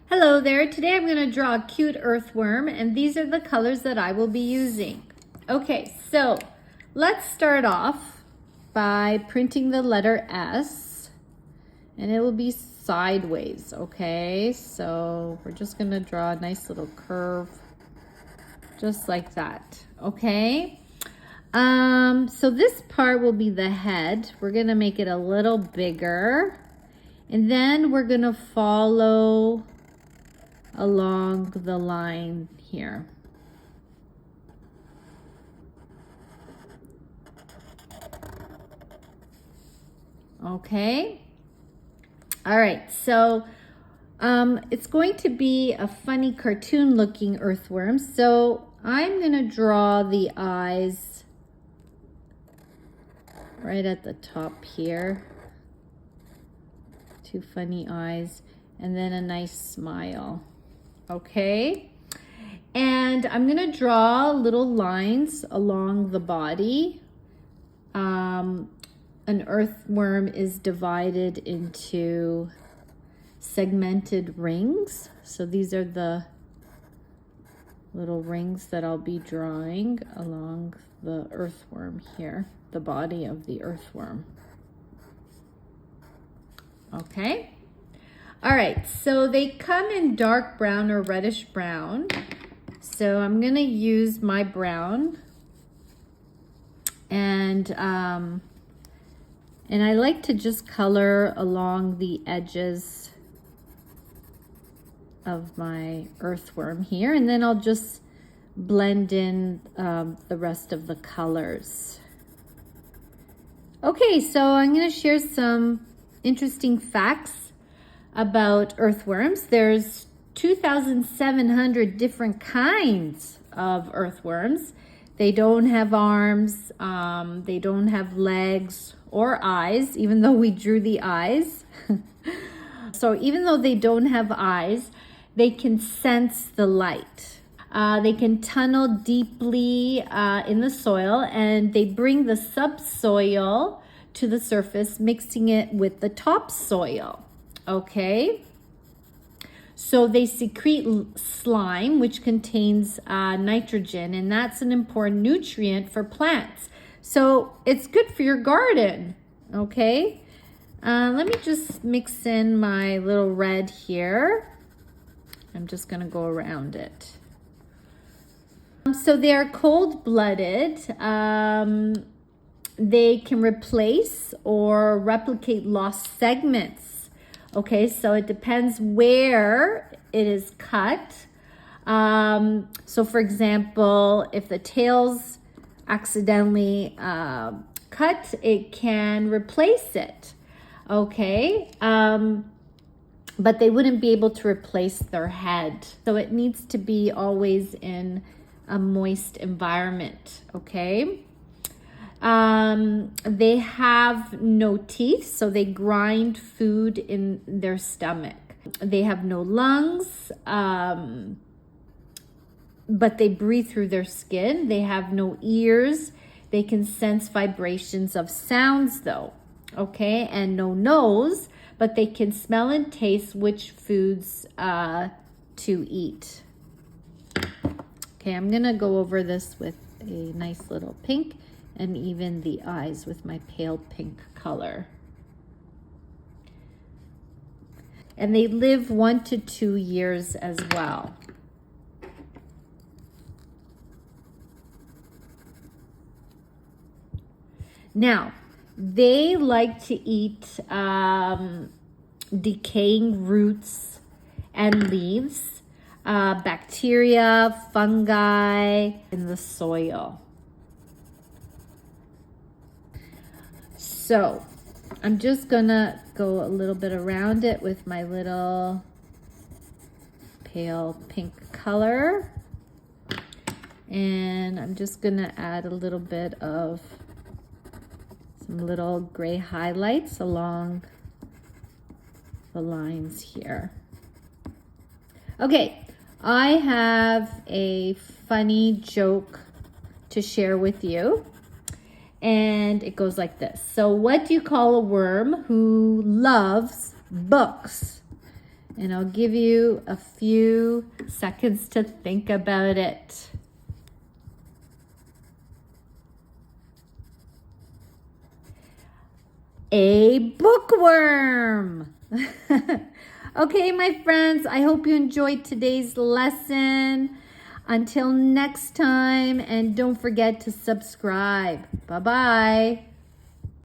Hello there, today I'm going to draw a cute earthworm and these are the colors that I will be using. Okay, so let's start off by printing the letter S and it will be sideways, okay? So we're just going to draw a nice little curve just like that, okay? So this part will be the head. We're going to make it a little bigger and then we're going to follow along the line here. Okay. All right. So it's going to be a funny cartoon looking earthworm. So I'm going to draw the eyes right at the top here. Two funny eyes and then a nice smile. Okay, and I'm gonna draw little lines along the body. An earthworm is divided into segmented rings. So these are the little rings that I'll be drawing along the earthworm here, the body of the earthworm. Okay. All right, so they come in dark brown or reddish brown. So I'm gonna use my brown. And I like to just color along the edges of my earthworm here. And then I'll just blend in the rest of the colors. Okay, so I'm gonna share some interesting facts about earthworms. There's 2,700 different kinds of earthworms. They don't have arms, they don't have legs or eyes, even though we drew the eyes. So even though they don't have eyes, they can sense the light. They can tunnel deeply in the soil and they bring the subsoil to the surface, mixing it with the topsoil. Okay, so they secrete slime, which contains nitrogen, and that's an important nutrient for plants. So it's good for your garden, okay? Let me just mix in my little red here. I'm just gonna go around it. So they are cold-blooded. They can replace or replicate lost segments. Okay, so it depends where it is cut. So for example, if the tail's accidentally cut, it can replace it. Okay, but they wouldn't be able to replace their head. So it needs to be always in a moist environment, okay? They have no teeth, so they grind food in their stomach. They have no lungs, but they breathe through their skin. They have no ears. They can sense vibrations of sounds though, okay? And no nose, but they can smell and taste which foods to eat. Okay, I'm gonna go over this with a nice little pink and even the eyes with my pale pink color. And they live 1 to 2 years as well. Now, they like to eat decaying roots and leaves, bacteria, fungi in the soil. So I'm just gonna go a little bit around it with my little pale pink color. And I'm just gonna add a little bit of some little gray highlights along the lines here. Okay, I have a funny joke to share with you. And it goes like this. So what do you call a worm who loves books? And I'll give you a few seconds to think about it. A bookworm. Okay, my friends, I hope you enjoyed today's lesson. Until next time, and don't forget to subscribe. Bye-bye.